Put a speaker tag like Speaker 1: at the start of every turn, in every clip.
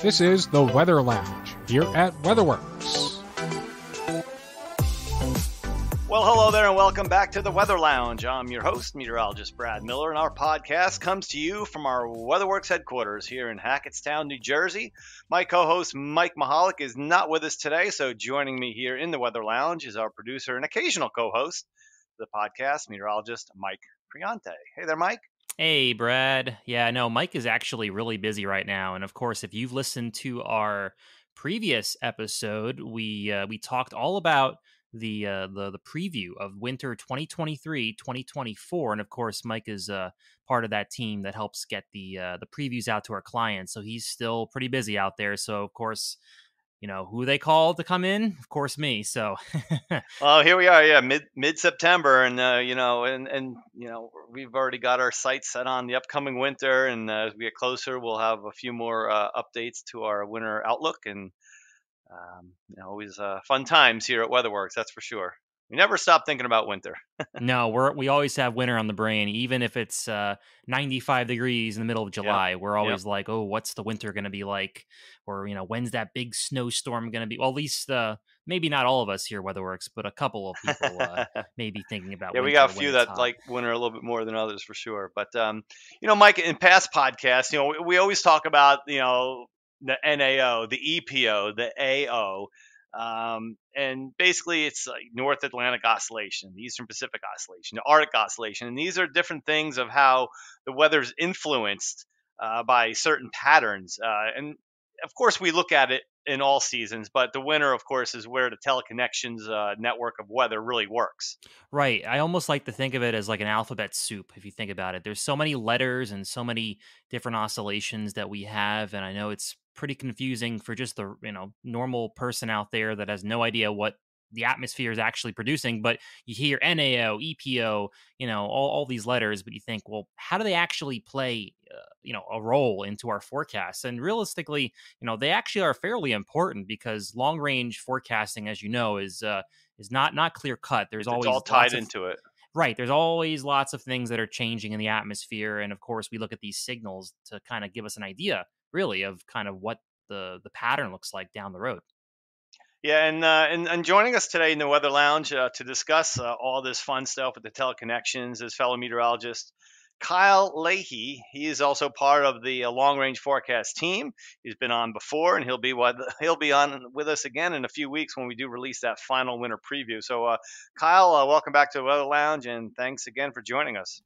Speaker 1: This is the Weather Lounge here at WeatherWorks.
Speaker 2: Well, hello there and welcome back to the Weather Lounge. I'm your host, Meteorologist Brad Miller, and our podcast comes to you from our WeatherWorks headquarters here in Hackettstown, New Jersey. My co-host, Mike Mahalik, is not with us today, so joining me here in the Weather Lounge is our producer and occasional co-host of the podcast, Meteorologist Mike Priante. Hey there, Mike.
Speaker 3: Hey, Brad. Yeah, no, Mike is actually really busy right now. And of course, if you've listened to our previous episode, we talked all about the preview of winter 2023-2024. And of course, Mike is part of that team that helps get the previews out to our clients. So he's still pretty busy out there. So of course, you know, who they call to come in? Of course, me. So,
Speaker 2: well, here we are. Yeah, mid September, and we've already got our sights set on the upcoming winter. And as we get closer, we'll have a few more updates to our winter outlook, and always fun times here at WeatherWorks. That's for sure. We never stop thinking about winter.
Speaker 3: No, we always have winter on the brain, even if it's 95 degrees in the middle of July. Yep. We're always like, oh, what's the winter going to be like? Or, you know, when's that big snowstorm going to be? Well, at least maybe not all of us here at WeatherWorks, but a couple of people may be thinking about winter.
Speaker 2: Yeah, we got a few that like winter a little bit more than others for sure. But, Mike, in past podcasts, we always talk about, the NAO, the EPO, the AO. And basically it's like North Atlantic Oscillation, the Eastern Pacific Oscillation, the Arctic Oscillation. And these are different things of how the weather's influenced by certain patterns. And of course, we look at it in all seasons, but the winter, of course, is where the Teleconnections network of weather really works.
Speaker 3: Right. I almost like to think of it as like an alphabet soup, if you think about it. There's so many letters and so many different oscillations that we have, and I know it's pretty confusing for just the normal person out there that has no idea what the atmosphere is actually producing. But you hear NAO, EPO, all these letters, but you think, well, how do they actually play a role into our forecasts? And realistically, they actually are fairly important, because long range forecasting, as you know, is not clear cut. There's always
Speaker 2: all tied into it.
Speaker 3: Right. There's always lots of things that are changing in the atmosphere. And of course, we look at these signals to kind of give us an idea, really, of kind of what the pattern looks like down the road.
Speaker 2: Yeah, and joining us today in the Weather Lounge to discuss all this fun stuff with the Teleconnections is fellow meteorologist Kyle Leahy. He is also part of the long range forecast team. He's been on before, and he'll be on with us again in a few weeks when we do release that final winter preview. So, Kyle, welcome back to the Weather Lounge, and thanks again for joining us.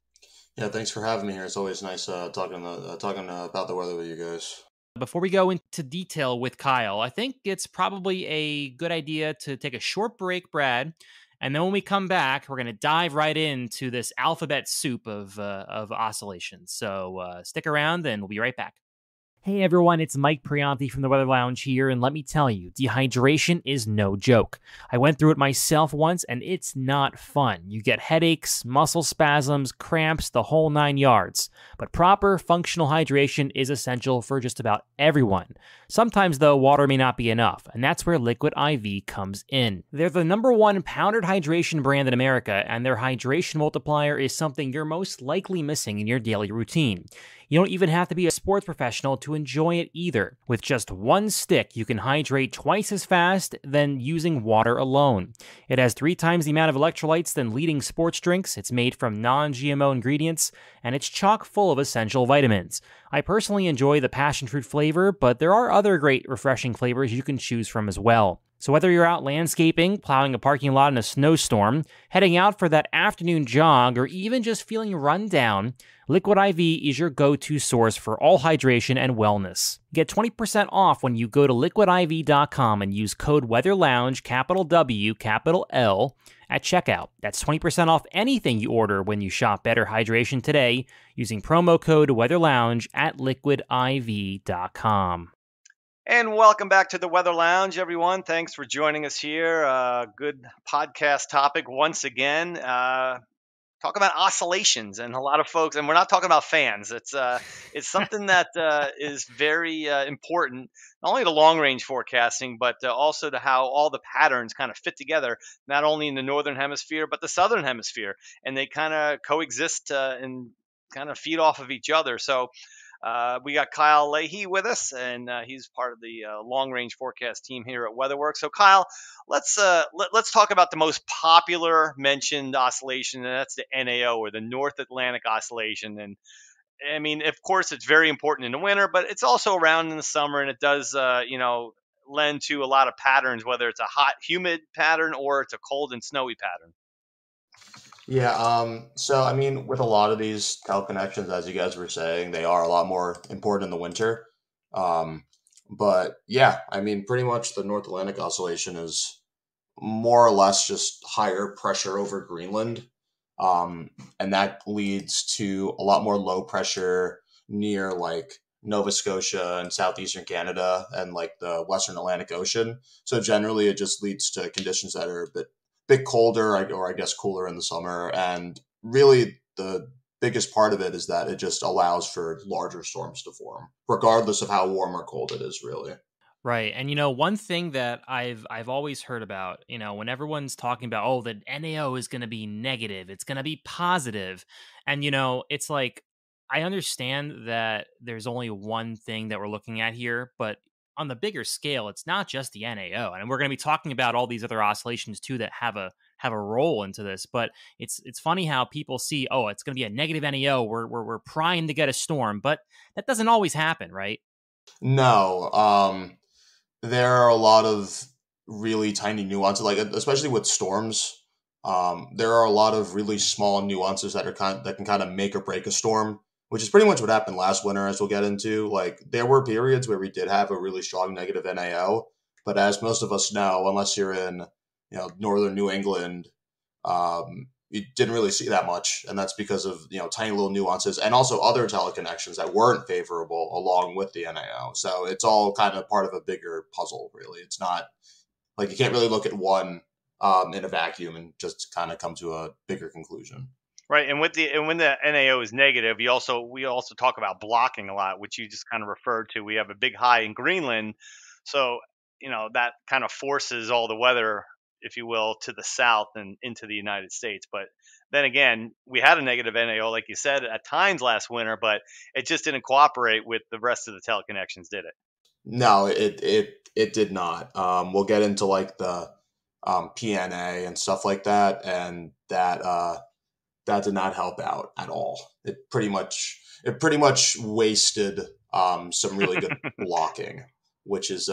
Speaker 4: Yeah, thanks for having me here. It's always nice talking about the weather with you guys.
Speaker 3: Before we go into detail with Kyle, I think it's probably a good idea to take a short break, Brad. And then when we come back, we're going to dive right into this alphabet soup of oscillations. So stick around and we'll be right back. Hey everyone, it's Mike Priante from the Weather Lounge here, and let me tell you, dehydration is no joke. I went through it myself once, and it's not fun. You get headaches, muscle spasms, cramps, the whole 9 yards. But proper functional hydration is essential for just about everyone. Sometimes, though, water may not be enough, and that's where Liquid IV comes in. They're the #1 powdered hydration brand in America, and their hydration multiplier is something you're most likely missing in your daily routine. You don't even have to be a sports professional to enjoy it either. With just one stick, you can hydrate twice as fast than using water alone. It has 3 times the amount of electrolytes than leading sports drinks, it's made from non-GMO ingredients, and it's chock full of essential vitamins. I personally enjoy the passion fruit flavor, but there are other great refreshing flavors you can choose from as well. So whether you're out landscaping, plowing a parking lot in a snowstorm, heading out for that afternoon jog, or even just feeling run down, Liquid IV is your go-to source for all hydration and wellness. Get 20% off when you go to liquidiv.com and use code WeatherLounge, capital W, capital L, at checkout. That's 20% off anything you order when you shop Better Hydration today using promo code WeatherLounge at liquidiv.com.
Speaker 2: And welcome back to the Weather Lounge, everyone. Thanks for joining us here. Good podcast topic once again. Talk about oscillations, and a lot of folks, and we're not talking about fans. It's something that is very important, not only to long range forecasting, but also to how all the patterns kind of fit together, not only in the northern hemisphere but the southern hemisphere, and they kind of coexist in kind of feed off of each other. So we got Kyle Leahy with us, and he's part of the long range forecast team here at WeatherWorks. So Kyle, let's talk about the most popular mentioned oscillation, and that's the NAO, or the North Atlantic Oscillation. And I mean, of course, it's very important in the winter, but it's also around in the summer, and it does, lend to a lot of patterns, whether it's a hot, humid pattern or it's a cold and snowy pattern.
Speaker 4: Yeah, so I mean, with a lot of these teleconnections, as you guys were saying, they are a lot more important in the winter. Um, but yeah, I mean, pretty much the North Atlantic Oscillation is more or less just higher pressure over Greenland. Um, and that leads to a lot more low pressure near like Nova Scotia and southeastern Canada and like the Western Atlantic Ocean. So generally, it just leads to conditions that are a bit colder, or I guess cooler in the summer. And really, the biggest part of it is that it just allows for larger storms to form, regardless of how warm or cold it is, really.
Speaker 3: Right. And one thing that I've always heard about, when everyone's talking about, oh, the NAO is going to be negative, it's going to be positive. And it's like, I understand that there's only one thing that we're looking at here, but on the bigger scale, it's not just the NAO. And we're going to be talking about all these other oscillations too that have a role into this. But it's funny how people see, oh, it's going to be a negative NAO, we're primed to get a storm, but that doesn't always happen, right?
Speaker 4: No, there are a lot of really tiny nuances, like especially with storms. There are a lot of really small nuances that can kind of make or break a storm, which is pretty much what happened last winter, as we'll get into. Like there were periods where we did have a really strong negative NAO, but as most of us know, unless you're in northern New England, you didn't really see that much, and that's because of tiny little nuances and also other teleconnections that weren't favorable along with the NAO. So it's all kind of part of a bigger puzzle, really. It's not like you can't really look at one in a vacuum and just kind of come to a bigger conclusion.
Speaker 2: Right, and when the NAO is negative, we also talk about blocking a lot, which you just kind of referred to. We have a big high in Greenland, so that kind of forces all the weather, if you will, to the south and into the United States. But then again, we had a negative NAO, like you said, at times last winter, but it just didn't cooperate with the rest of the teleconnections, did it?
Speaker 4: No, it did not. We'll get into like the PNA and stuff like that, and that did not help out at all. It pretty much wasted some really good blocking, which is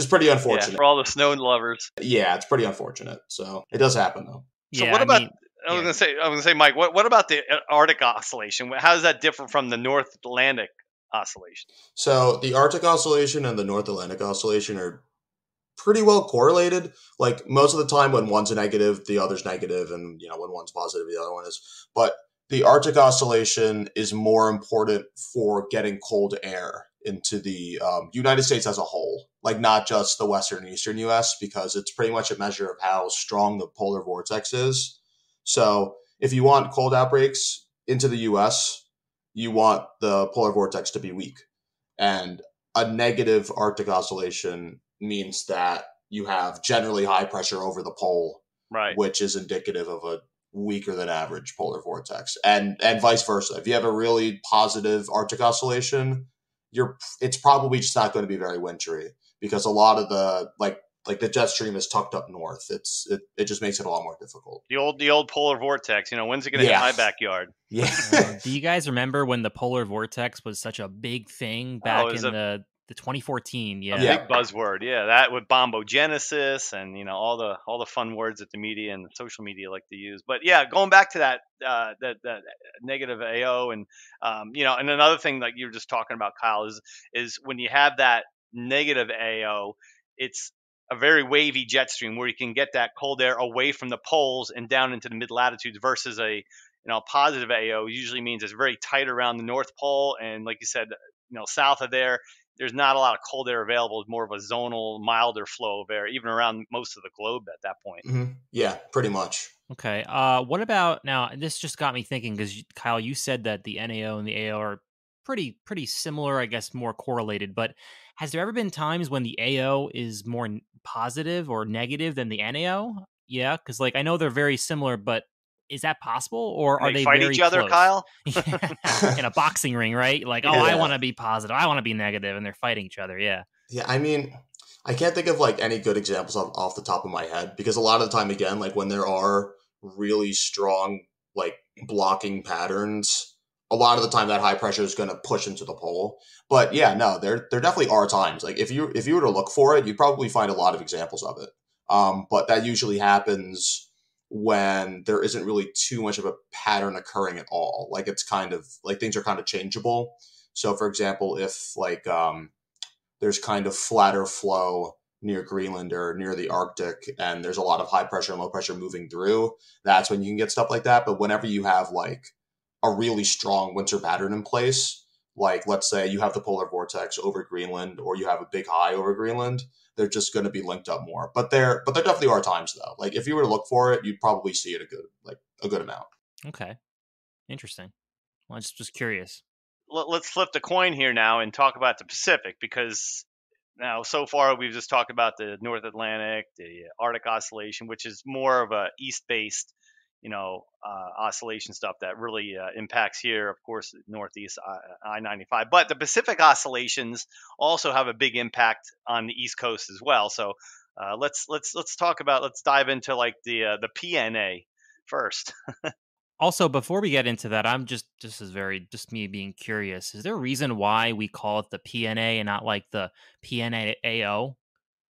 Speaker 4: pretty unfortunate.
Speaker 2: Yeah, for all the snow lovers.
Speaker 4: Yeah, it's pretty unfortunate. So it does happen though.
Speaker 2: So what about? I was gonna say, Mike. What about the Arctic Oscillation? How does that differ from the North Atlantic Oscillation?
Speaker 4: So the Arctic Oscillation and the North Atlantic Oscillation are pretty well correlated. Like most of the time when one's a negative, the other's negative, and when one's positive, the other one is. But the Arctic Oscillation is more important for getting cold air into the United States as a whole, like not just the western and eastern US, because it's pretty much a measure of how strong the polar vortex is. So if you want cold outbreaks into the US, you want the polar vortex to be weak. And a negative Arctic Oscillation means that you have generally high pressure over the pole,
Speaker 2: right,
Speaker 4: which is indicative of a weaker than average polar vortex, and vice versa. If you have a really positive Arctic Oscillation, it's probably just not going to be very wintry, because a lot of the like the jet stream is tucked up north. It just makes it a lot more difficult.
Speaker 2: The old polar vortex. When's it going to hit my backyard?
Speaker 4: Yeah.
Speaker 3: Do you guys remember when the polar vortex was such a big thing back in the 2014? Yeah,
Speaker 2: big buzzword. Yeah, that with bombogenesis and all the fun words that the media and the social media like to use. But yeah, going back to that negative AO and and another thing like you were just talking about, Kyle, is when you have that negative AO, it's a very wavy jet stream where you can get that cold air away from the poles and down into the mid latitudes, versus a positive AO usually means it's very tight around the North Pole, and like you said, south of there's not a lot of cold air available. It's more of a zonal, milder flow of air, even around most of the globe at that point.
Speaker 4: Mm-hmm. Yeah, pretty much.
Speaker 3: Okay. What about now? This just got me thinking, because Kyle, you said that the NAO and the AO are pretty similar, I guess, more correlated. But has there ever been times when the AO is more positive or negative than the NAO? Yeah, because I know they're very similar, but Is that possible, or
Speaker 2: And
Speaker 3: are
Speaker 2: they
Speaker 3: they
Speaker 2: fight
Speaker 3: very
Speaker 2: each other,
Speaker 3: close?
Speaker 2: Kyle?
Speaker 3: In a boxing ring, right? Like, oh,
Speaker 2: Yeah.
Speaker 3: I want to be positive, I want to be negative, and they're fighting each other. Yeah.
Speaker 4: Yeah, I mean, I can't think of like any good examples off the top of my head because a lot of the time, again, like when there are really strong like blocking patterns, a lot of the time that high pressure is going to push into the pole. But yeah, no, there definitely are times like if you were to look for it, you'd probably find a lot of examples of it. But that usually happens when there isn't really too much of a pattern occurring at all. Like it's kind of like things are kind of changeable. So, for example, if like there's kind of flatter flow near Greenland or near the Arctic, and there's a lot of high pressure and low pressure moving through, that's when you can get stuff like that. But whenever you have like a really strong winter pattern in place, like let's say you have the polar vortex over Greenland or you have a big high over Greenland, they're just going to be linked up more. But there definitely are times though. Like if you were to look for it, you'd probably see it a good amount.
Speaker 3: Okay. Interesting. Well, I just was curious.
Speaker 2: Let's flip the coin here now and talk about the Pacific, because now so far we've just talked about the North Atlantic, the Arctic oscillation, which is more of a east-based, oscillation stuff that really impacts here, of course, Northeast I-95. But the Pacific oscillations also have a big impact on the East Coast as well. So let's dive into like the PNA first.
Speaker 3: Also, before we get into that, this is just me being curious. Is there a reason why we call it the PNA and not like the PNAO?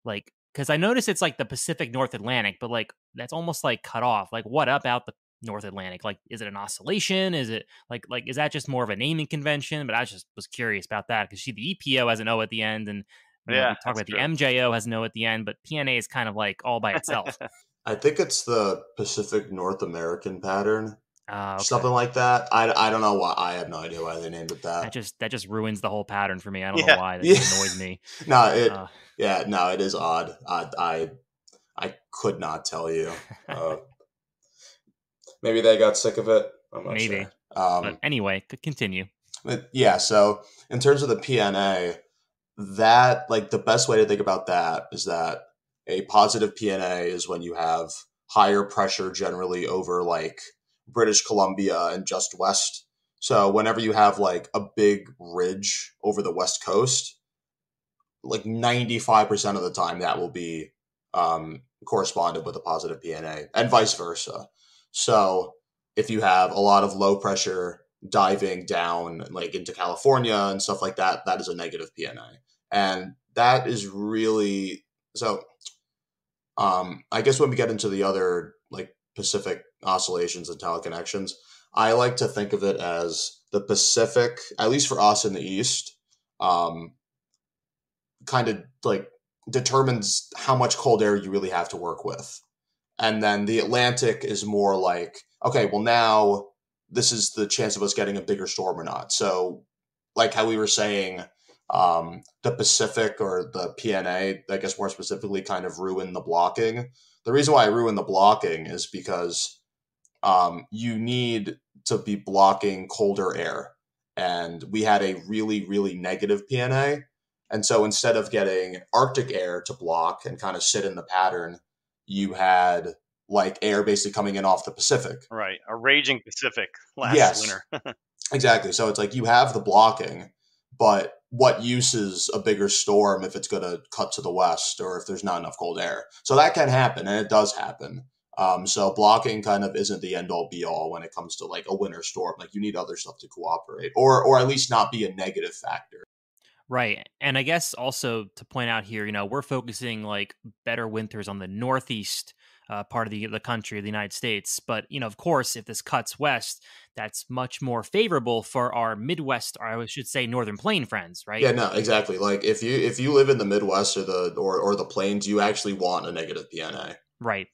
Speaker 3: Like, because I notice it's like the Pacific North Atlantic, but like that's almost like cut off. Like, what about the North Atlantic? Like, is it an oscillation? Is it like is that just more of a naming convention? But I just was curious about that because the EPO has an O at the end, and
Speaker 2: Yeah,
Speaker 3: we talk
Speaker 2: that's
Speaker 3: about
Speaker 2: true.
Speaker 3: the MJO has an O at the end, but PNA is kind of like all by itself.
Speaker 4: I think it's the Pacific North American pattern.
Speaker 3: Okay.
Speaker 4: Something like that. I don't know why. I have no idea why they named it that.
Speaker 3: That just ruins the whole pattern for me. I don't
Speaker 2: Yeah.
Speaker 3: know why. That just annoys me.
Speaker 4: No, it is odd. I could not tell you. Maybe they got sick of it. I'm not
Speaker 3: Maybe.
Speaker 4: sure.
Speaker 3: But anyway, continue.
Speaker 4: But yeah, so in terms of the PNA, that like the best way to think about that is that a positive PNA is when you have higher pressure generally over like British Columbia and just west. So whenever you have like a big ridge over the west coast, like 95% of the time that will be corresponded with a positive PNA and vice versa. So if you have a lot of low pressure diving down like into California and stuff like that, that is a negative PNA. And that is really so. I guess when we get into the other like Pacific oscillations and teleconnections, I like to think of it as the Pacific, at least for us in the East, kind of like determines how much cold air you really have to work with. And then the Atlantic is more like, okay, well now this is the chance of us getting a bigger storm or not. So like how we were saying, the Pacific or the PNA, I guess more specifically, kind of ruin the blocking. The reason why I ruin the blocking is because you need to be blocking colder air. And we had a really, really negative PNA. And so instead of getting Arctic air to block and kind of sit in the pattern, you had like air basically coming in off the Pacific.
Speaker 2: Right. A raging Pacific last winter.
Speaker 4: Exactly. So it's like you have the blocking, but what use is a bigger storm if it's going to cut to the west or if there's not enough cold air? So that can happen, and it does happen. So blocking kind of isn't the end all be all when it comes to like a winter storm. Like you need other stuff to cooperate, or at least not be a negative factor.
Speaker 3: Right. And I guess also to point out here, we're focusing like better winters on the northeast part of the country, the United States. But, of course, if this cuts west, that's much more favorable for our Midwest, or I should say Northern Plain friends, right?
Speaker 4: Yeah, no, exactly. Like if you live in the Midwest or the plains, you actually want a negative PNA.
Speaker 3: Right.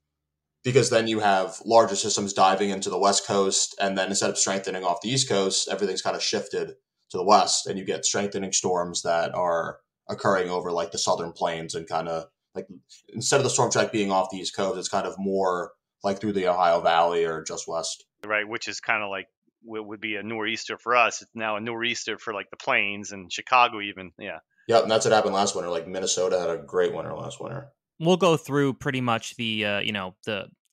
Speaker 4: Because then you have larger systems diving into the West Coast, and then instead of strengthening off the East Coast, everything's kind of shifted to the West, and you get strengthening storms that are occurring over like the Southern Plains, and kind of like instead of the storm track being off the East Coast, it's kind of more like through the Ohio Valley or just west.
Speaker 2: Right, which is kind of like what would be a nor'easter for us. It's now a nor'easter for like the plains and Chicago even. Yeah.
Speaker 4: Yep, and that's what happened last winter. Like Minnesota had a great winter last winter.
Speaker 3: We'll go through pretty much the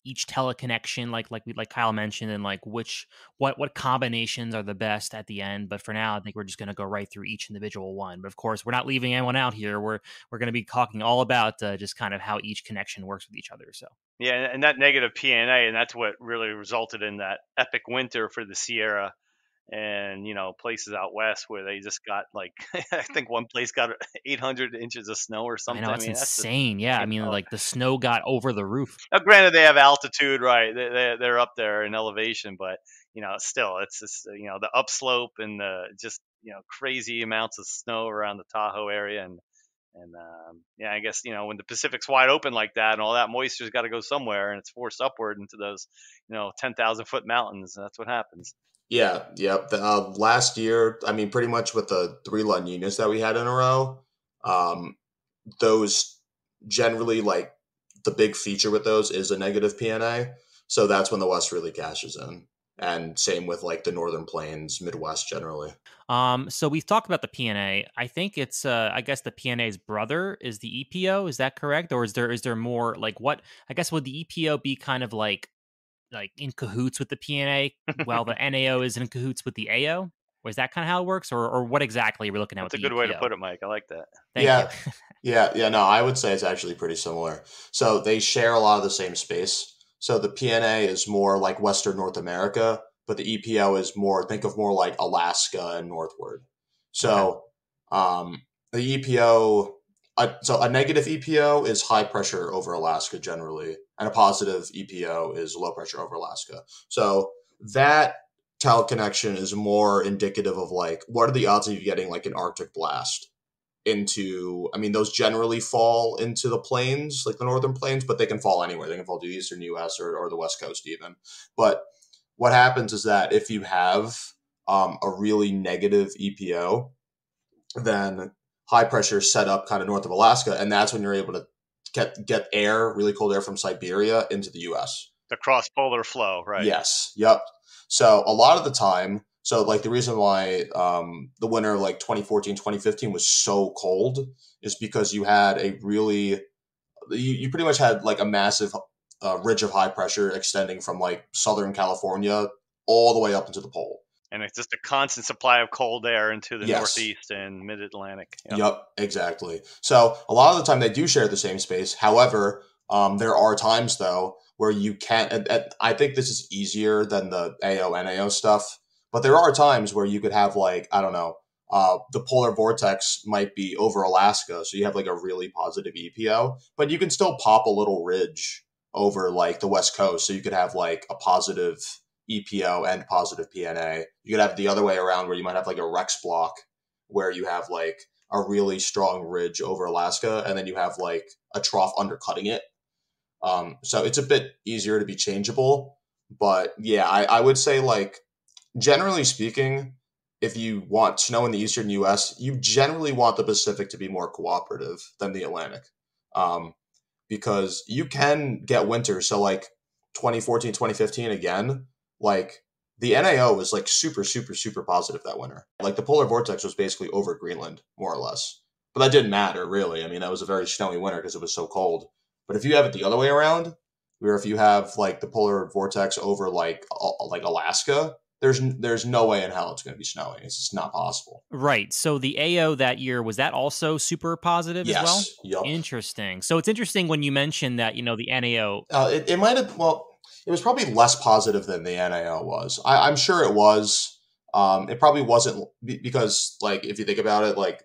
Speaker 3: each teleconnection, like Kyle mentioned, and like what combinations are the best at the end. But for now, I think we're just going to go right through each individual one. But of course, we're not leaving anyone out here. We're going to be talking all about just kind of how each connection works with each other. So
Speaker 2: Yeah, and that negative PNA, and that's what really resulted in that epic winter for the Sierra and places out west where they just got like I think one place got 800 inches of snow or
Speaker 3: I
Speaker 2: something.
Speaker 3: know
Speaker 2: I
Speaker 3: it's
Speaker 2: mean, that's just
Speaker 3: insane. Yeah, I mean,
Speaker 2: oh,
Speaker 3: like the snow got over the roof.
Speaker 2: now, granted, they have altitude, right? They're up there in elevation, but still, it's just the upslope and the just crazy amounts of snow around the Tahoe area, and yeah, I guess when the Pacific's wide open like that, and all that moisture's got to go somewhere, and it's forced upward into those 10,000-foot mountains. That's what happens.
Speaker 4: Yeah, yep. Last year, I mean, pretty much with the 3 La Ninas that we had in a row, um, those generally like the big feature with those is a negative PNA. So that's when the West really cashes in. And same with like the Northern Plains, Midwest generally.
Speaker 3: So we've talked about the PNA. I think it's I guess the PNA's brother is the EPO. Is that correct? Or is there more like what I guess would the EPO be kind of like in cahoots with the PNA while the NAO is in cahoots with the AO? Or is that kind of how it works? Or what exactly are we looking at with
Speaker 2: That's a
Speaker 3: the
Speaker 2: good way to
Speaker 3: EPO?
Speaker 2: put it, Mike. I like that.
Speaker 3: Thank you.
Speaker 4: Yeah, yeah. No, I would say it's actually pretty similar. So they share a lot of the same space. So the PNA is more like Western North America, but the EPO is more, think of more like Alaska and northward.
Speaker 3: Okay.
Speaker 4: So the EPO, so a negative EPO is high pressure over Alaska generally, and a positive EPO is low pressure over Alaska. So that teleconnection is more indicative of like, what are the odds of you getting like an Arctic blast? Into, I mean, those generally fall into the plains, like the northern plains, but they can fall anywhere. They can fall to the eastern US or the west coast even. But what happens is that if you have a really negative EPO, then high pressure set up kind of north of Alaska, and that's when you're able to get air, really cold air from Siberia into the US.
Speaker 2: The cross polar flow, right?
Speaker 4: Yes. Yep. So a lot of the time, so like the reason why the winter of like 2014, 2015 was so cold is because you had a really, you pretty much had like a massive ridge of high pressure extending from like Southern California all the way up into the pole.
Speaker 2: And it's just a constant supply of cold air into the
Speaker 4: Yes.
Speaker 2: Northeast and Mid-Atlantic.
Speaker 4: Yep, exactly. So a lot of the time they do share the same space. However, there are times though where you can't. And I think this is easier than the AO NAO stuff, but there are times where you could have like, I don't know, the polar vortex might be over Alaska, so you have like a really positive EPO, but you can still pop a little ridge over like the west coast, so you could have like a positive EPO and positive PNA. You could have the other way around where you might have like a Rex block where you have like a really strong ridge over Alaska, and then you have like a trough undercutting it. So it's a bit easier to be changeable. But yeah, I would say like generally speaking, if you want snow in the eastern US, you generally want the Pacific to be more cooperative than the Atlantic. Um, because you can get winter. So like 2014, 2015 again, like the NAO was like super, super, super positive that winter. Like the polar vortex was basically over Greenland, more or less. But that didn't matter, really. I mean, that was a very snowy winter because it was so cold. But if you have it the other way around, where if you have like the polar vortex over like Alaska, there's no way in hell it's going to be snowing. It's just not possible.
Speaker 3: Right. So the AO that year, was that also super positive as well?
Speaker 4: Yes. Yup.
Speaker 3: Interesting. So it's interesting when you mentioned that, the NAO.
Speaker 4: It might have, well, it was probably less positive than the NAO was. I'm sure it was. It probably wasn't because, like, if you think about it, like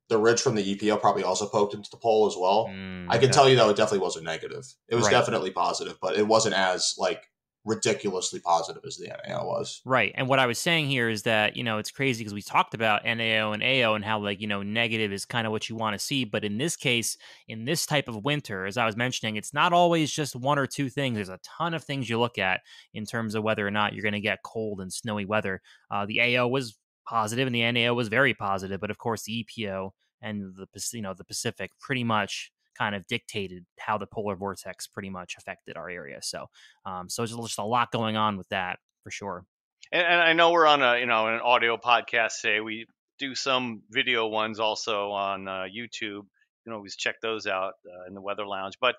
Speaker 4: the ridge from the EPO probably also poked into the pole as well. I can
Speaker 3: Okay.
Speaker 4: tell you though, it definitely wasn't negative. It was
Speaker 3: Right.
Speaker 4: definitely positive, but it wasn't as like ridiculously positive as the NAO was.
Speaker 3: Right. And what I was saying here is that, it's crazy because we talked about NAO and AO and how, like, negative is kind of what you want to see. But in this case, in this type of winter, as I was mentioning, it's not always just one or two things. There's a ton of things you look at in terms of whether or not you're going to get cold and snowy weather. The AO was positive and the NAO was very positive. But of course, the EPO and the Pacific pretty much kind of dictated how the polar vortex pretty much affected our area. So there's just a lot going on with that for sure.
Speaker 2: And I know we're on an audio podcast today. We do some video ones also on YouTube. You can always check those out in the Weather Lounge. But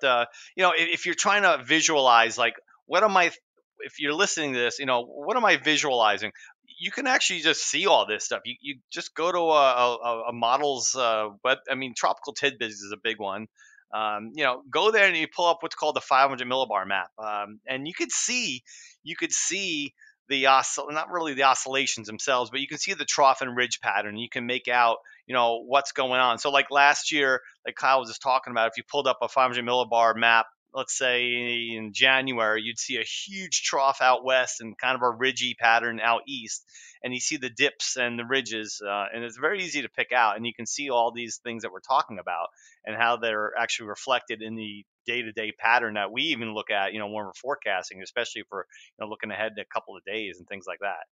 Speaker 2: if you're trying to visualize like what am I? If you're listening to this, what am I visualizing? You can actually just see all this stuff. You just go to a model's web. I mean, Tropical Tidbits is a big one. Go there and you pull up what's called the 500 millibar map, and you could see not really the oscillations themselves, but you can see the trough and ridge pattern. You can make out what's going on. So like last year, like Kyle was just talking about, if you pulled up a 500 millibar map, let's say in January, you'd see a huge trough out west and kind of a ridgy pattern out east. And you see the dips and the ridges, and it's very easy to pick out. And you can see all these things that we're talking about and how they're actually reflected in the day-to-day pattern that we even look at, when we're forecasting, especially if we're looking ahead to a couple of days and things like that.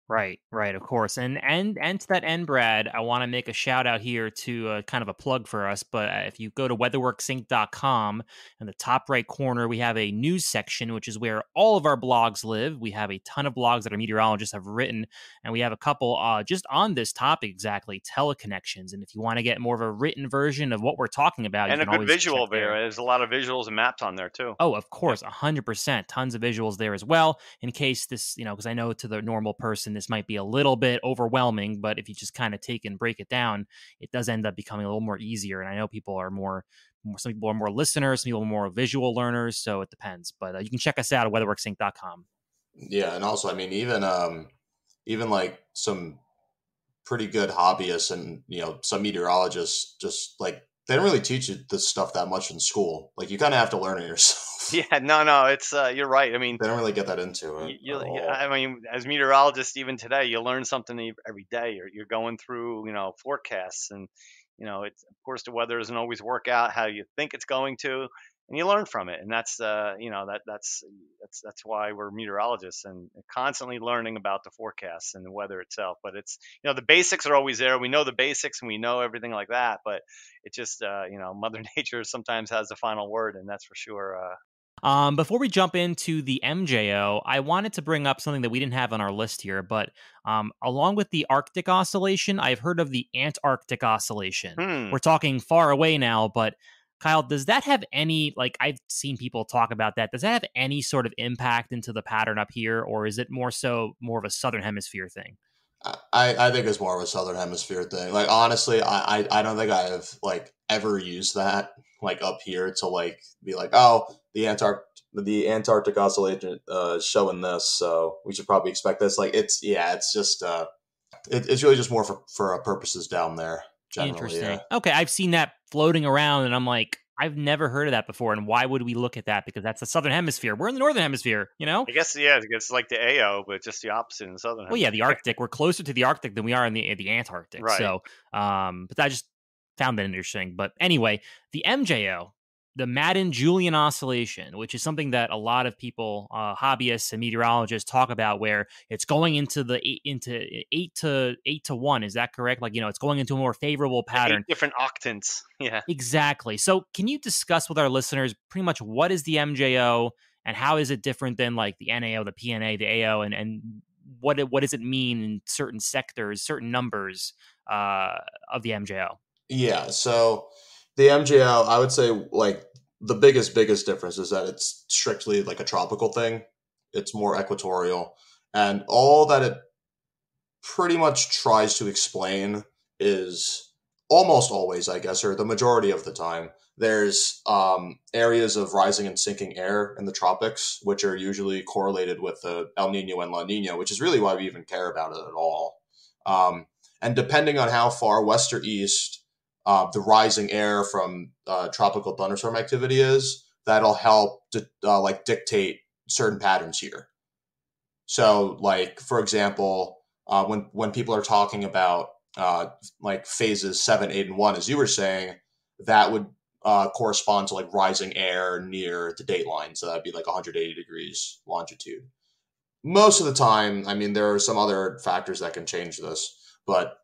Speaker 3: Right, of course. And to that end, Brad, I want to make a shout out here to kind of a plug for us. But if you go to weatherworksinc.com, in the top right corner, we have a news section, which is where all of our blogs live. We have a ton of blogs that our meteorologists have written, and we have a couple just on this topic exactly, teleconnections. And if you want to get more of a written version of what we're talking about,
Speaker 2: and
Speaker 3: you
Speaker 2: a
Speaker 3: can
Speaker 2: good
Speaker 3: always
Speaker 2: visual
Speaker 3: check there.
Speaker 2: There's a lot of visuals and maps on there too.
Speaker 3: Oh, of course, 100%. Tons of visuals there as well. In case this, because I know to the normal person, this might be a little bit overwhelming, but if you just kind of take and break it down, it does end up becoming a little more easier. And I know people are some people are more listeners, some people are more visual learners, so it depends. But you can check us out at weatherworksinc.com.
Speaker 4: Yeah, and also, I mean, even like some pretty good hobbyists and some meteorologists, just like they don't really teach you this stuff that much in school. Like you kind of have to learn it yourself.
Speaker 2: Yeah, no, it's you're right. I mean,
Speaker 4: they don't really get that into it.
Speaker 2: I mean, as meteorologists, even today, you learn something every day. You're going through, forecasts, and it's, of course, the weather doesn't always work out how you think it's going to, and you learn from it. And that's that's why we're meteorologists and constantly learning about the forecasts and the weather itself. But it's the basics are always there. We know the basics and we know everything like that. But it just Mother Nature sometimes has the final word, and that's for sure.
Speaker 3: Before we jump into the MJO, I wanted to bring up something that we didn't have on our list here, but along with the Arctic oscillation, I've heard of the Antarctic oscillation. We're talking far away now, but Kyle, does that have any, I've seen people talk about that, does that have any sort of impact into the pattern up here, or is it more of a Southern Hemisphere thing?
Speaker 4: I think it's more of a Southern Hemisphere thing. Like, honestly, I don't think I have, ever used that, up here to, be like, oh, the Antarctic oscillation showing this, so we should probably expect this. It's just, it's really just more for purposes down there, generally.
Speaker 3: Interesting.
Speaker 4: Yeah.
Speaker 3: Okay, I've seen that floating around, and I'm like, I've never heard of that before, and why would we look at that? Because that's the Southern Hemisphere. We're in the Northern Hemisphere,
Speaker 2: I guess, yeah, it's like the AO, but just the opposite in the Southern Hemisphere.
Speaker 3: Well, yeah, the Arctic. We're closer to the Arctic than we are in the Antarctic.
Speaker 2: Right.
Speaker 3: So, but I just found that interesting. But anyway, the MJO, the Madden-Julian oscillation, which is something that a lot of people, hobbyists and meteorologists, talk about, where it's going into eight to 1. Is that correct? It's going into a more favorable pattern.
Speaker 2: 8 different octants. Yeah.
Speaker 3: Exactly. So, can you discuss with our listeners pretty much what is the MJO and how is it different than the NAO, the PNA, the AO, and what does it mean in certain sectors, certain numbers of the MJO?
Speaker 4: Yeah. So the MJO, I would say, the biggest difference is that it's strictly a tropical thing. It's more equatorial, and all that it pretty much tries to explain is almost always, I guess, or the majority of the time, there's areas of rising and sinking air in the tropics, which are usually correlated with the El Nino and La Nina, which is really why we even care about it at all. And depending on how far west or east the rising air from tropical thunderstorm activity is, that'll help dictate certain patterns here. So, for example, when people are talking about phases 7, 8, and 1, as you were saying, that would correspond to rising air near the dateline. So that'd be 180 degrees longitude. Most of the time, I mean, there are some other factors that can change this, but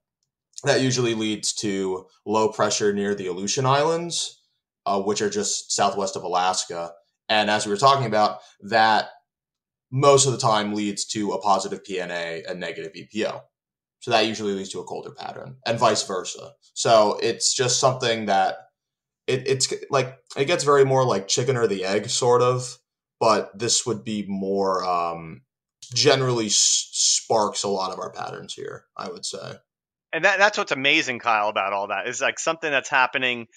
Speaker 4: that usually leads to low pressure near the Aleutian Islands, which are just southwest of Alaska. And as we were talking about, that most of the time leads to a positive PNA and negative EPO. So that usually leads to a colder pattern, and vice versa. So it's just something that it gets very more like chicken or the egg, sort of. but this would be more generally sparks a lot of our patterns here, I would say.
Speaker 2: And that's what's amazing, Kyle, about all that is like something that's happening,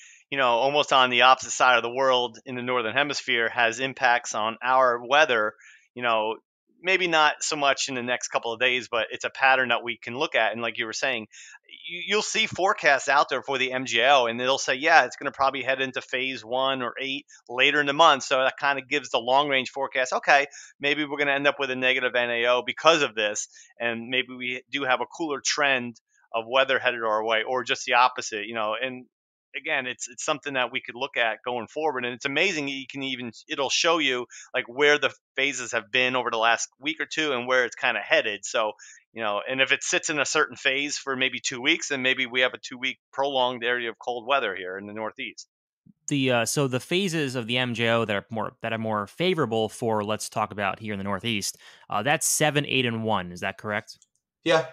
Speaker 2: almost on the opposite side of the world in the northern hemisphere has impacts on our weather. You know, maybe not so much in the next couple of days, but it's a pattern that we can look at. And like you were saying, you'll see forecasts out there for the MJO, and they'll say, yeah, it's going to probably head into phase 1 or 8 later in the month. So that kind of gives the long range forecast. Okay, maybe we're going to end up with a negative NAO because of this, and maybe we do have a cooler trend of weather headed our way, or just the opposite, and again, it's something that we could look at going forward. And it's amazing. It'll show you like where the phases have been over the last week or two and where it's kind of headed. So, and if it sits in a certain phase for maybe 2 weeks, then maybe we have a 2-week prolonged area of cold weather here in the Northeast.
Speaker 3: So the phases of the MJO that are more favorable for, let's talk about here in the Northeast, that's 7, 8, and 1. Is that correct?
Speaker 4: Yeah,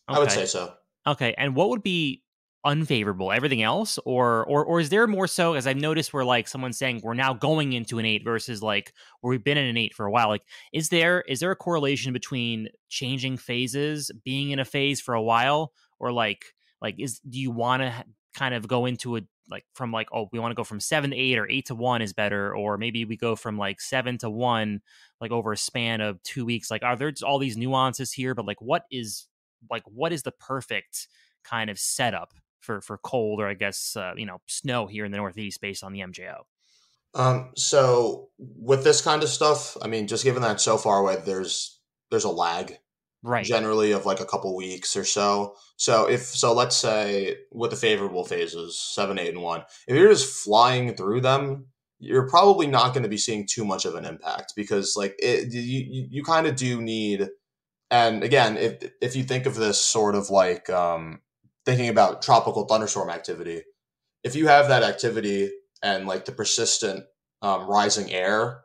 Speaker 3: Okay.
Speaker 4: I would say so.
Speaker 3: Okay, and what would be unfavorable? Everything else, or is there more so? As I've noticed, where like someone's saying we're now going into an 8 versus like where we've been in an 8 for a while. Like, is there a correlation between changing phases, being in a phase for a while, or do you want to kind of go into we want to go from 7 to 8 or 8 to 1 is better, or maybe we go from like 7 to 1 like over a span of 2 weeks? Like, are there all these nuances here? But what is the perfect kind of setup for cold, or I guess snow here in the Northeast based on the MJO?
Speaker 4: So with this kind of stuff, I mean, just given that so far away, there's a lag,
Speaker 3: Right.
Speaker 4: generally of like a couple weeks or so. So let's say with the favorable phases, 7, 8, and 1, if you're just flying through them, you're probably not going to be seeing too much of an impact, because like you kind of do need. And again, if you think of this sort of like thinking about tropical thunderstorm activity, if you have that activity and like the persistent rising air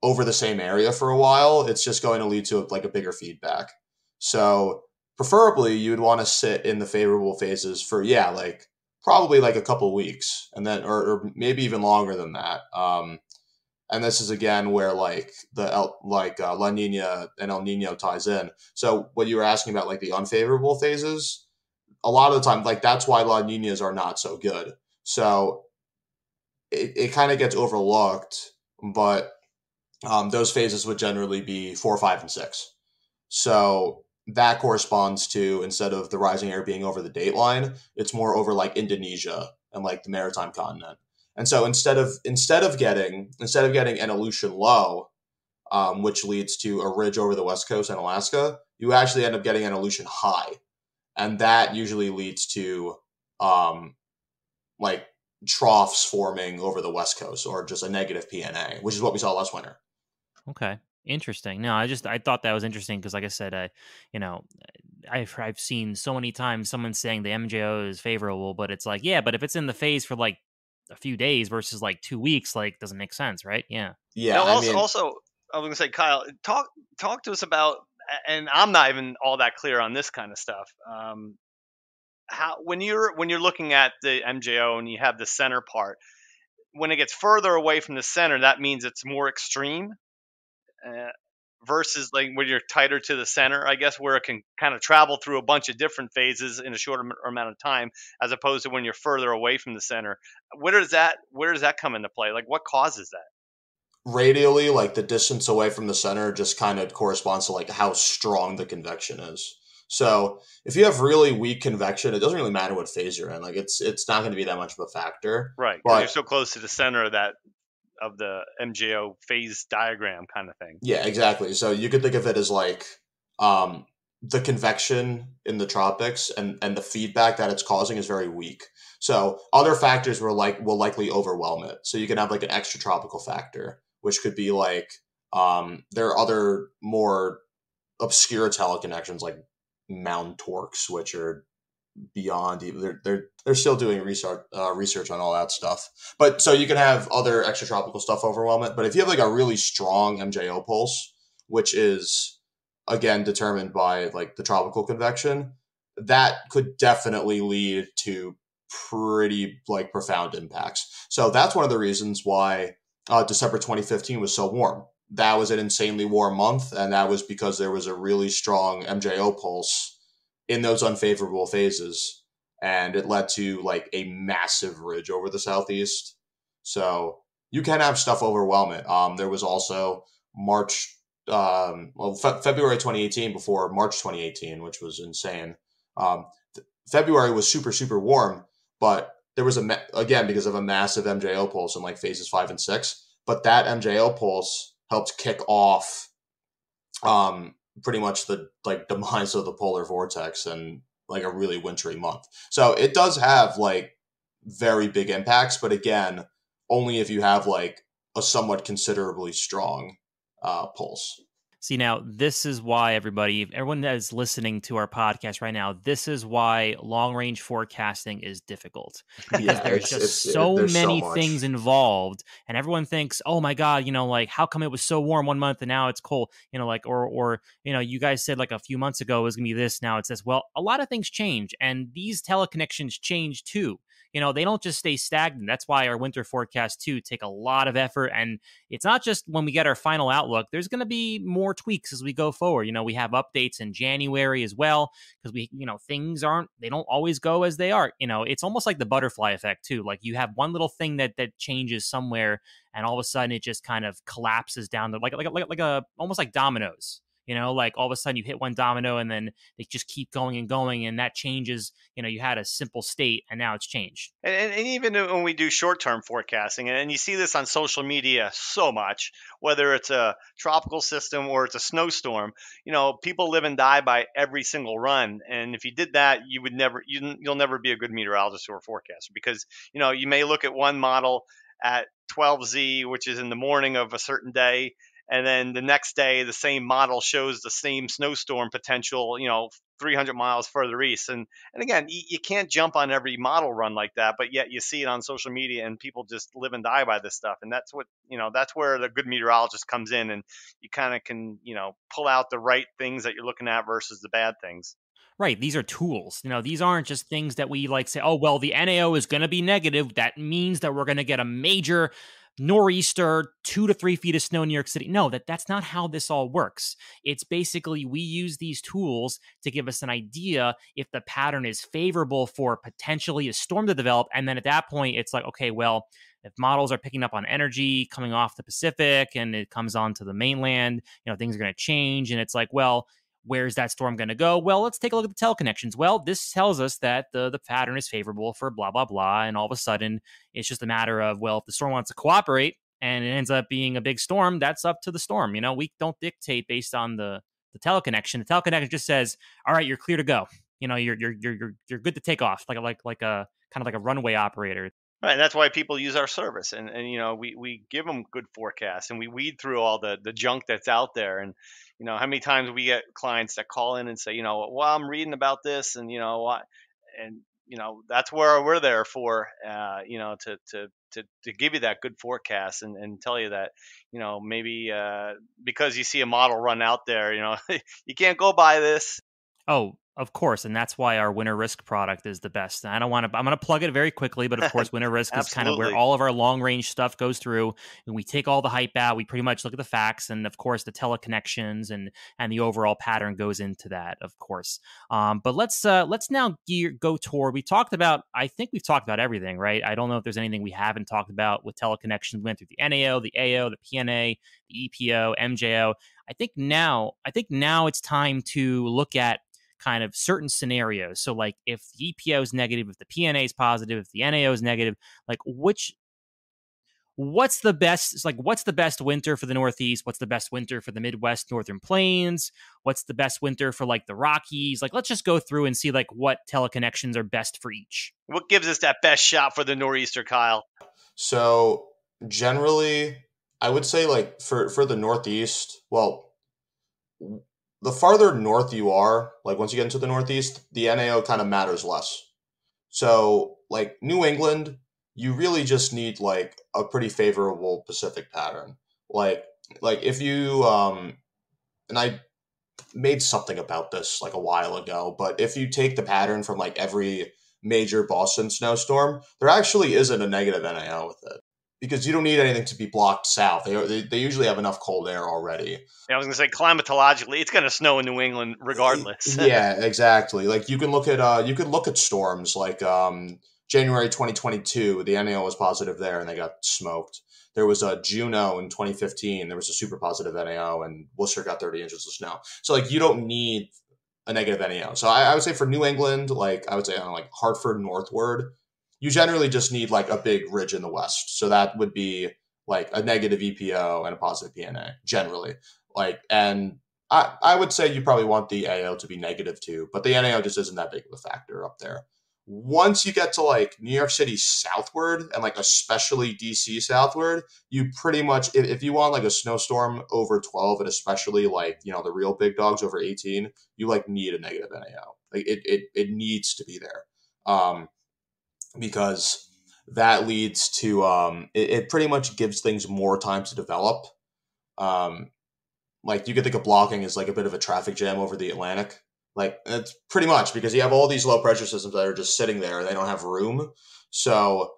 Speaker 4: over the same area for a while, it's just going to lead to like a bigger feedback. So preferably you would want to sit in the favorable phases for, like probably like a couple weeks, and then, or maybe even longer than that. And this is again where like La Nina and El Nino ties in. So what you were asking about, like the unfavorable phases, a lot of the time, like that's why La Ninas are not so good. So it kind of gets overlooked, but those phases would generally be 4, 5, and 6. So that corresponds to, instead of the rising air being over the dateline, it's more over like Indonesia and like the maritime continent. And so instead of getting an Aleutian low, which leads to a ridge over the west coast and Alaska, you actually end up getting an Aleutian high, and that usually leads to like troughs forming over the west coast, or just a negative PNA, which is what we saw last winter.
Speaker 3: Okay, interesting. No, I thought that was interesting because, like I said, I've seen so many times someone saying the MJO is favorable, but it's like, yeah, but if it's in the phase for like a few days versus like 2 weeks, like doesn't make sense, right? Yeah.
Speaker 2: Yeah. Now, also, I was going to say, Kyle, talk to us about, and I'm not even all that clear on this kind of stuff. How when you're looking at the MJO and you have the center part, when it gets further away from the center, that means it's more extreme. Versus like when you're tighter to the center, I guess, where it can kind of travel through a bunch of different phases in a shorter amount of time, as opposed to when you're further away from the center. Where does that come into play? Like, what causes that?
Speaker 4: Radially, like the distance away from the center just kind of corresponds to like how strong the convection is. So if you have really weak convection, it doesn't really matter what phase you're in. Like it's not going to be that much of a factor.
Speaker 2: Right, because you're so close to the center of the MJO phase diagram kind of thing.
Speaker 4: Yeah, exactly. So you could think of it as like the convection in the tropics and the feedback that it's causing is very weak. So other factors will likely overwhelm it. So you can have like an extratropical factor, which could be like there are other more obscure teleconnections like Mount Torques, which are beyond. They're still doing research on all that stuff. But so you can have other extratropical stuff overwhelm it. But if you have like a really strong MJO pulse, which is again determined by like the tropical convection, that could definitely lead to pretty profound impacts. So that's one of the reasons why December 2015 was so warm, that was an insanely warm month, and that was because there was a really strong MJO pulse in those unfavorable phases, and it led to like a massive ridge over the southeast. So you can have stuff overwhelm it. There was also February 2018 before March 2018, which was insane. February was super, super warm, but there was again, because of a massive MJO pulse in like phases 5 and 6, but that MJO pulse helped kick off pretty much the like demise of the polar vortex and like a really wintry month. So it does have like very big impacts, but again, only if you have like a somewhat considerably strong pulse.
Speaker 3: See, now, this is why everyone that is listening to our podcast right now, this is why long-range forecasting is difficult. Because there's so many things involved, and everyone thinks, oh my God, like, how come it was so warm one month and now it's cold? Like, or you guys said like a few months ago it was going to be this, now it's this. Well, a lot of things change, and these teleconnections change too. They don't just stay stagnant. That's why our winter forecasts too take a lot of effort. And it's not just when we get our final outlook, there's going to be more tweaks as we go forward. We have updates in January as well, because things they don't always go as they are. It's almost like the butterfly effect too. Like you have one little thing that changes somewhere, and all of a sudden it just kind of collapses down to like almost like dominoes. Like all of a sudden you hit one domino and then they just keep going and going, and that changes. You had a simple state and now it's changed.
Speaker 2: And even when we do short-term forecasting, and you see this on social media so much, whether it's a tropical system or it's a snowstorm, people live and die by every single run. And if you did that, you'll never be a good meteorologist or forecaster, because, you may look at one model at 12Z, which is in the morning of a certain day, and then the next day, the same model shows the same snowstorm potential, 300 miles further east. And again, you can't jump on every model run like that, but yet you see it on social media and people just live and die by this stuff. And that's that's where the good meteorologist comes in, and you kind of can, pull out the right things that you're looking at versus the bad things.
Speaker 3: Right. These are tools. These aren't just things that we like say, oh, well, the NAO is going to be negative. That means that we're going to get a major nor'easter, 2 to 3 feet of snow in New York City. No, that's not how this all works. It's basically we use these tools to give us an idea if the pattern is favorable for potentially a storm to develop. And then at that point, it's like, okay, well, if models are picking up on energy coming off the Pacific and it comes onto the mainland, things are going to change. And it's like, well, where's that storm going to go? Well, let's take a look at the teleconnections. Well, this tells us that the pattern is favorable for blah, blah, blah. And all of a sudden, it's just a matter of, well, if the storm wants to cooperate and it ends up being a big storm, that's up to the storm. We don't dictate based on the teleconnection. The teleconnection just says, all right, you're clear to go. You're good to take off, like a kind of like a runway operator.
Speaker 2: Right, and that's why people use our service, and we give them good forecasts, and we weed through all the junk that's out there. And how many times we get clients that call in and say, well, I'm reading about this, and what, and that's where we're there for, to give you that good forecast and tell you that, maybe because you see a model run out there, you can't go by this.
Speaker 3: Oh, of course, and that's why our Winter Risk product is the best. And I'm going to plug it very quickly, but of course, Winter Risk is kind of where all of our long-range stuff goes through. And we take all the hype out. We pretty much look at the facts, and of course, the teleconnections and the overall pattern goes into that, of course. But let's now go toward. I think we've talked about everything, right? I don't know if there's anything we haven't talked about with teleconnections. We went through the NAO, the AO, the PNA, the EPO, MJO. I think now it's time to look at kind of certain scenarios. So like if the EPO is negative, if the PNA is positive, if the NAO is negative, like what's the best winter for the Northeast? What's the best winter for the Midwest, Northern Plains? What's the best winter for like the Rockies? Like, let's just go through and see like what teleconnections are best for each.
Speaker 2: What gives us that best shot for the Nor'easter, Kyle?
Speaker 4: So generally, I would say like for the Northeast, well, the farther north you are, like once you get into the Northeast, the NAO kind of matters less. So like New England, you really just need like a pretty favorable Pacific pattern. Like if you, and I made something about this like a while ago, but if you take the pattern from like every major Boston snowstorm, there actually isn't a negative NAO with it. because you don't need anything to be blocked south. They usually have enough cold air already.
Speaker 2: Yeah, I was going to say, climatologically, it's going to snow in New England regardless.
Speaker 4: Yeah, exactly. Like you can look at storms like January 2022, the NAO was positive there and they got smoked. There was a Juneau in 2015. There was a super positive NAO and Worcester got 30 inches of snow. So like you don't need a negative NAO. So I would say for New England, like I would say on like Hartford northward, you generally just need like a big ridge in the west. So that would be like a negative EPO and a positive PNA generally. Like, and I would say you probably want the AO to be negative too, but the NAO just isn't that big of a factor up there. Once you get to like New York City southward and like especially DC southward, you pretty much, if you want like a snowstorm over 12 and especially like, you know, the real big dogs over 18, you like need a negative NAO. Like it needs to be there. Because that leads to, it pretty much gives things more time to develop. Like you could think of blocking as like a bit of a traffic jam over the Atlantic. Like it's pretty much because you have all these low pressure systems that are just sitting there. They don't have room. So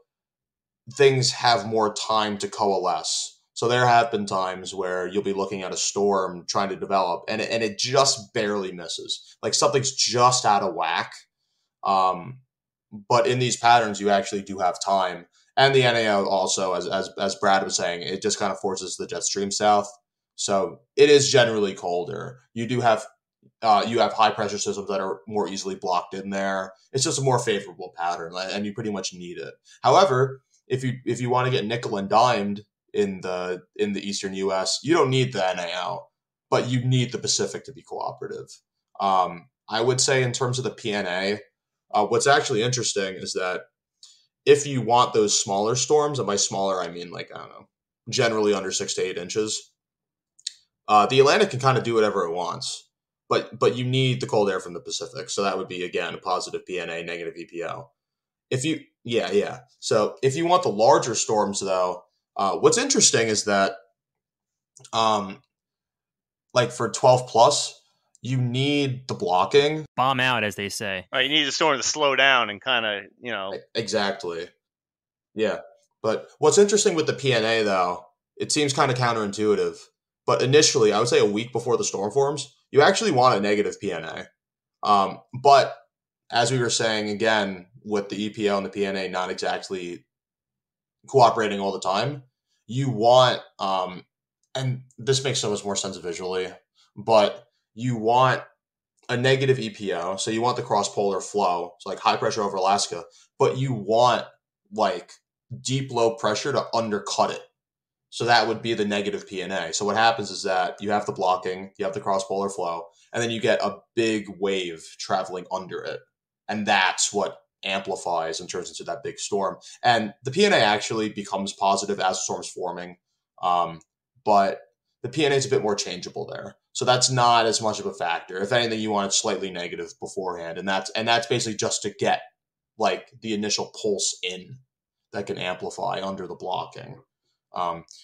Speaker 4: things have more time to coalesce. So there have been times where you'll be looking at a storm trying to develop and it just barely misses. Like something's just out of whack. But in these patterns, you actually do have time. And the NAO also, as Brad was saying, it just kind of forces the jet stream south. So it is generally colder. You have high pressure systems that are more easily blocked in there. It's just a more favorable pattern, and you pretty much need it. However, if you want to get nickel and dimed in the eastern U.S., you don't need the NAO, but you need the Pacific to be cooperative. I would say in terms of the PNA, what's actually interesting is that if you want those smaller storms, and by smaller I mean like I don't know, generally under 6 to 8 inches. The Atlantic can kind of do whatever it wants, but you need the cold air from the Pacific. So that would be, again, a positive PNA, negative EPO. So if you want the larger storms, though, what's interesting is that, like for 12 plus, you need the blocking.
Speaker 3: Bomb out, as they say.
Speaker 2: Right, you need the storm to slow down and kind of, you know.
Speaker 4: Exactly. Yeah. But what's interesting with the PNA, though, it seems kind of counterintuitive. But initially, I would say a week before the storm forms, you actually want a negative PNA. But as we were saying, again, with the EPO and the PNA not exactly cooperating all the time, you want, and this makes so much more sense visually, but you want a negative EPO. So you want the cross-polar flow, so like high pressure over Alaska, but you want like deep low pressure to undercut it. So that would be the negative PNA. So what happens is that you have the blocking, you have the cross-polar flow, and then you get a big wave traveling under it. And that's what amplifies and turns into that big storm. And the PNA actually becomes positive as the storm's forming. But the PNA is a bit more changeable there. So that's not as much of a factor. If anything, you want it slightly negative beforehand. And that's basically just to get like the initial pulse in that can amplify under the blocking.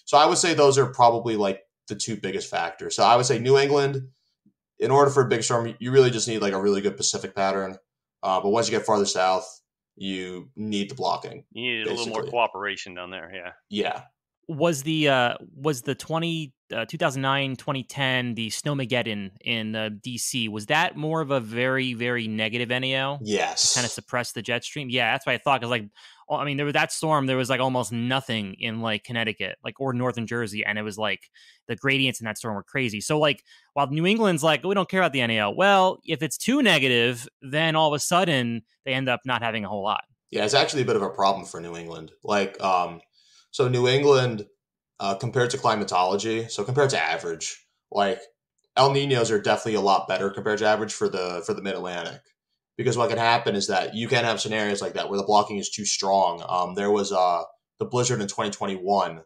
Speaker 4: So I would say those are probably like the two biggest factors. So I would say New England, in order for a big storm, you really just need like a really good Pacific pattern. But once you get farther south, you need the blocking.
Speaker 2: You need a little more cooperation down there. Yeah.
Speaker 4: Yeah.
Speaker 3: Was the 2009, 2010, the Snowmageddon in DC, was that more of a very, very negative NAO?
Speaker 4: Yes.
Speaker 3: Kind of suppressed the jet stream? Yeah, that's what I thought. Because, like, I mean, there was that storm, there was like almost nothing in like Connecticut, like, or northern Jersey. And it was like the gradients in that storm were crazy. So, like, while New England's like, we don't care about the NAO. Well, if it's too negative, then all of a sudden they end up not having a whole lot.
Speaker 4: Yeah, it's actually a bit of a problem for New England. Like, so New England, compared to climatology, so compared to average, like El Niños are definitely a lot better compared to average for the Mid-Atlantic. Because what can happen is that you can have scenarios like that where the blocking is too strong. There was the blizzard in 2021.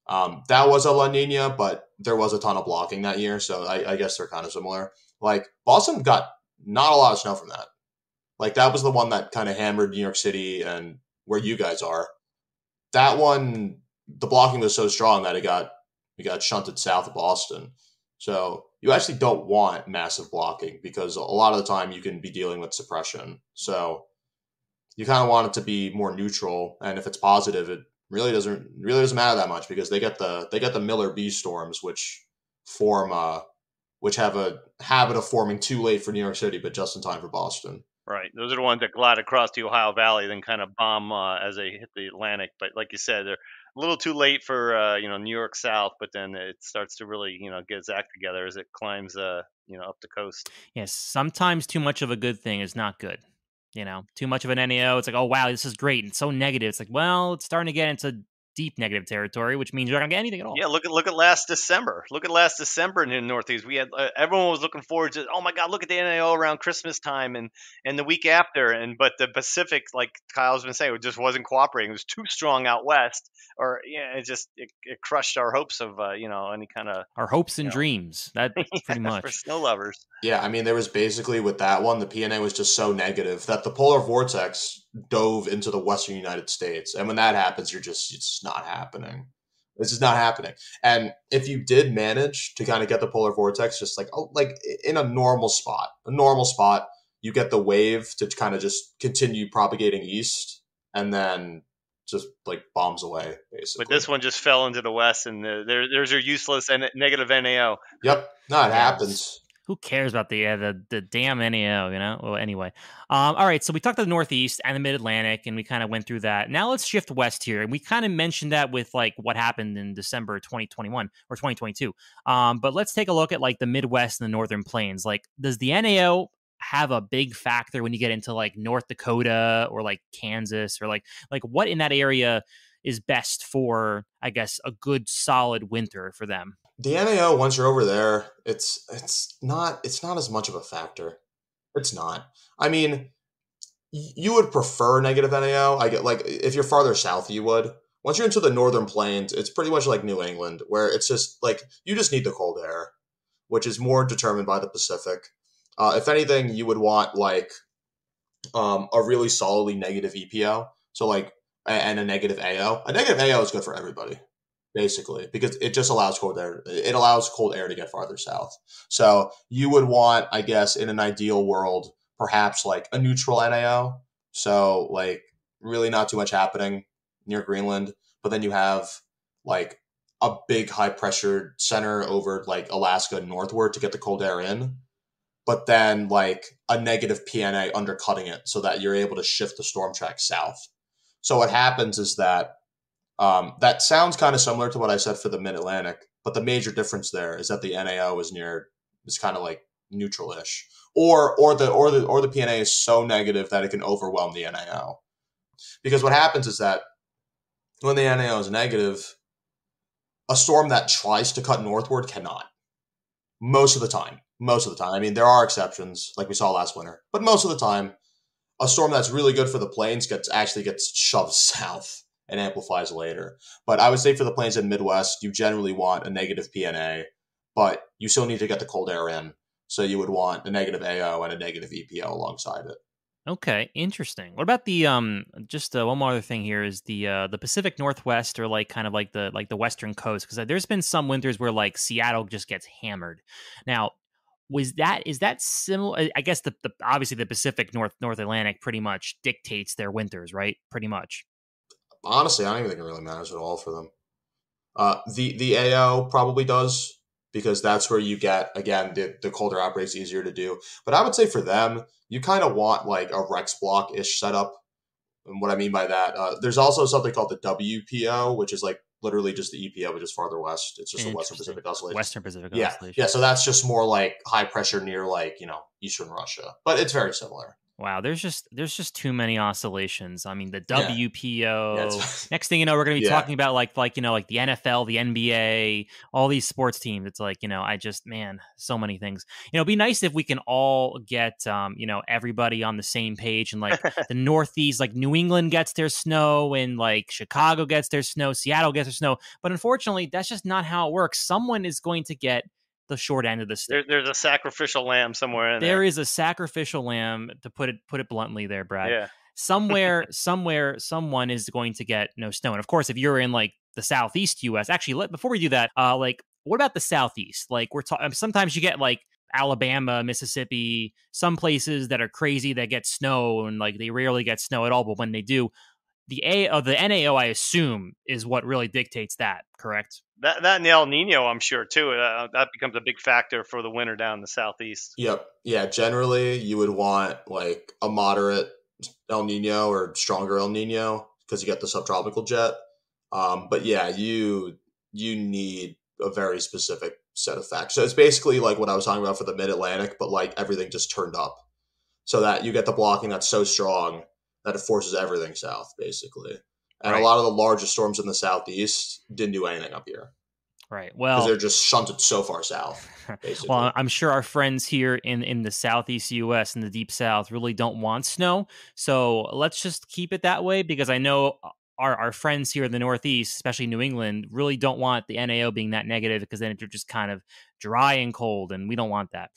Speaker 4: That was a La Nina, but there was a ton of blocking that year. So I guess they're kind of similar. Like Boston got not a lot of snow from that. Like that was the one that kind of hammered New York City and where you guys are. That one, the blocking was so strong that it got shunted south of Boston. So you actually don't want massive blocking because a lot of the time you can be dealing with suppression. So you kind of want it to be more neutral. And if it's positive, really doesn't matter that much because they get the Miller B storms, which have a habit of forming too late for New York City, but just in time for Boston.
Speaker 2: Right. Those are the ones that glide across the Ohio Valley, then kind of bomb as they hit the Atlantic. But like you said, they're a little too late for New York South, but then it starts to really get its act together as it climbs up the coast.
Speaker 3: Yes, sometimes too much of a good thing is not good. Too much of an NAO, it's like, oh wow, this is great, and it's so negative. It's like, well, it's starting to get into deep negative territory, which means you're not gonna get anything at all.
Speaker 2: Yeah, look at last December. Look at last December in the Northeast. We had everyone was looking forward to. Oh my God, look at the NAO around Christmas time and the week after. But the Pacific, like Kyle's been saying, it just wasn't cooperating. It was too strong out west, or it crushed our hopes of any kind of
Speaker 3: our hopes and dreams. That pretty much
Speaker 2: for snow lovers.
Speaker 4: Yeah, I mean, there was basically with that one, the PNA was just so negative that the polar vortex dove into the western United States. And when that happens, it's not happening. This is not happening. And if you did manage to kind of get the polar vortex, just like in a normal spot, you get the wave to kind of just continue propagating east and then just like bombs away, basically.
Speaker 2: But this one just fell into the west, and there's your useless and negative NAO.
Speaker 4: Yep, no, it happens.
Speaker 3: Who cares about the damn NAO, Well, anyway. All right, so we talked about the Northeast and the Mid-Atlantic, and we kind of went through that. Now let's shift west here, and we kind of mentioned that with, like, what happened in December 2021 or 2022. But let's take a look at, like, the Midwest and the Northern Plains. Like, does the NAO have a big factor when you get into, like, North Dakota or, like, Kansas or, like what in that area is best for, I guess, a good, solid winter for them?
Speaker 4: The NAO, once you're over there, it's not as much of a factor. It's not. I mean, you would prefer negative NAO. I get, like, if you're farther south, you would. Once you're into the northern plains, it's pretty much like New England, where it's just like you just need the cold air, which is more determined by the Pacific. If anything, you would want like a really solidly negative EPO. So like and a negative AO. A negative AO is good for everybody, basically, because it just allows cold air. It allows cold air to get farther south. So you would want, I guess, in an ideal world, perhaps like a neutral NAO. So like really not too much happening near Greenland, but then you have like a big high pressure center over like Alaska northward to get the cold air in. But then like a negative PNA undercutting it so that you're able to shift the storm track south. So what happens is that that sounds kind of similar to what I said for the Mid-Atlantic, but the major difference there is that the NAO is kind of like neutral-ish, or the PNA is so negative that it can overwhelm the NAO. Because what happens is that when the NAO is negative, a storm that tries to cut northward cannot. Most of the time. I mean, there are exceptions, like we saw last winter, but most of the time, a storm that's really good for the plains gets shoved south and amplifies later. But I would say for the plains and Midwest, you generally want a negative PNA, but you still need to get the cold air in. So you would want a negative AO and a negative EPO alongside it.
Speaker 3: Okay, interesting. What about the just one more other thing here is the Pacific Northwest, or like kind of like the western coast, because there's been some winters where like Seattle just gets hammered. Now, is that similar? I guess the obviously the Pacific North Atlantic pretty much dictates their winters, right? Pretty much.
Speaker 4: Honestly, I don't even think it really matters at all for them. The AO probably does, because that's where you get, again, the colder outbreaks easier to do. But I would say for them, you kind of want like a Rex block-ish setup. And what I mean by that, there's also something called the WPO, which is like literally just the EPO, but just farther west. It's just a Western Pacific Oscillation.
Speaker 3: Western Pacific Oscillation.
Speaker 4: Yeah, so that's just more like high pressure near like, Eastern Russia. But it's very similar.
Speaker 3: Wow, there's just too many oscillations. I mean, the WPO.
Speaker 4: Yeah,
Speaker 3: next thing you know, we're going to be talking about like the NFL, the NBA, all these sports teams. It's like, so many things. It'd be nice if we can all get everybody on the same page, and like the Northeast, like New England gets their snow, and like Chicago gets their snow, Seattle gets their snow. But unfortunately, that's just not how it works. Someone is going to get the short end of the stick.
Speaker 2: There's a sacrificial lamb somewhere in there.
Speaker 3: There is a sacrificial lamb, to put it bluntly there, Brad.
Speaker 2: Yeah.
Speaker 3: Somewhere, someone is going to get no snow. And of course, if you're in like the Southeast U.S., actually, before we do that, like, what about the Southeast? Like, we're talking, sometimes you get like Alabama, Mississippi, some places that are crazy that get snow, and like they rarely get snow at all, but when they do, the NAO, I assume, is what really dictates that, correct?
Speaker 2: That and the El Nino, I'm sure too. That becomes a big factor for the winter down in the southeast.
Speaker 4: Yep. Yeah. Generally, you would want like a moderate El Nino or stronger El Nino because you get the subtropical jet. But yeah, you need a very specific set of facts. So it's basically like what I was talking about for the Mid Atlantic, but like everything just turned up, so that you get the blocking that's so strong that it forces everything south, basically. And
Speaker 3: Right.
Speaker 4: a lot of the largest storms in the southeast didn't do anything up here
Speaker 3: Right.
Speaker 4: because
Speaker 3: Well,
Speaker 4: they're just shunted so far south, basically.
Speaker 3: well, I'm sure our friends here in the southeast U.S. and the deep south really don't want snow. So let's just keep it that way, because I know our friends here in the northeast, especially New England, really don't want the NAO being that negative, because then it's just kind of dry and cold, and we don't want that.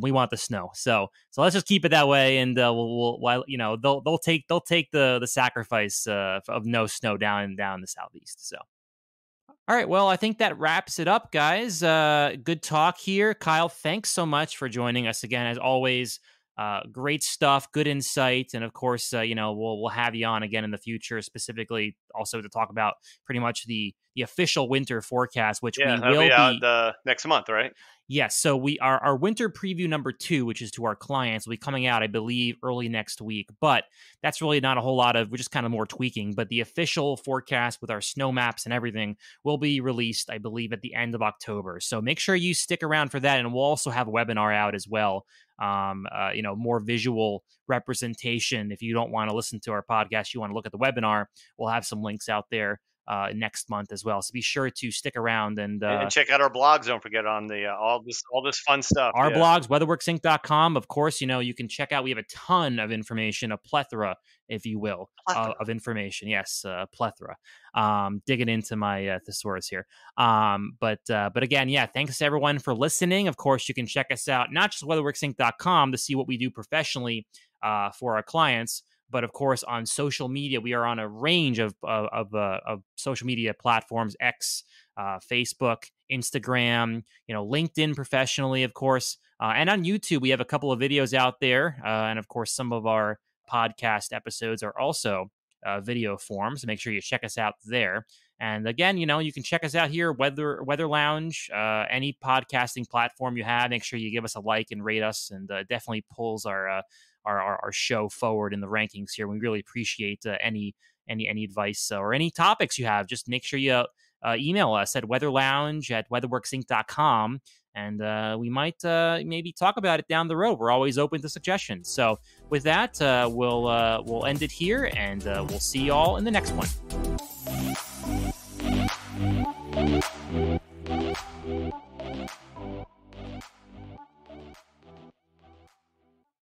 Speaker 3: We want the snow. So let's just keep it that way, and while they'll take the sacrifice of no snow down in the southeast. So. All right, well, I think that wraps it up, guys. Good talk here. Kyle, thanks so much for joining us again. As always, great stuff, good insight. And of course, we'll have you on again in the future, specifically also to talk about pretty much the official winter forecast, which
Speaker 2: Yeah,
Speaker 3: we
Speaker 2: that'll
Speaker 3: will
Speaker 2: be out next month, right?
Speaker 3: Yes, so our winter preview number 2, which is to our clients, will be coming out, I believe, early next week. But that's really not a whole lot of, we're just kind of more tweaking. But the official forecast with our snow maps and everything will be released, I believe, at the end of October. So make sure you stick around for that, and we'll also have a webinar out as well. More visual representation. If you don't want to listen to our podcast, you want to look at the webinar, we'll have some links out there next month as well. So be sure to stick around and
Speaker 2: check out our blogs. Don't forget on the all this fun stuff.
Speaker 3: Our blogs, weatherworksinc.com. Of course, you can check out. We have a ton of information, a plethora, if you will, of information. Yes, plethora. Digging into my thesaurus here. But again, yeah, thanks to everyone for listening. Of course, you can check us out, not just weatherworksinc.com to see what we do professionally for our clients, but of course, on social media, we are on a range of social media platforms: X, Facebook, Instagram, LinkedIn professionally, of course, and on YouTube. We have a couple of videos out there, and of course, some of our podcast episodes are also video form. So make sure you check us out there. And again, you can check us out here, Weather Lounge, any podcasting platform you have. Make sure you give us a like and rate us, and definitely pulls our show forward in the rankings here. We really appreciate any advice or any topics you have. Just make sure you email us at weatherlounge@weatherworksinc.com, and we might maybe talk about it down the road. We're always open to suggestions. So with that, we'll end it here, and we'll see you all in the next one.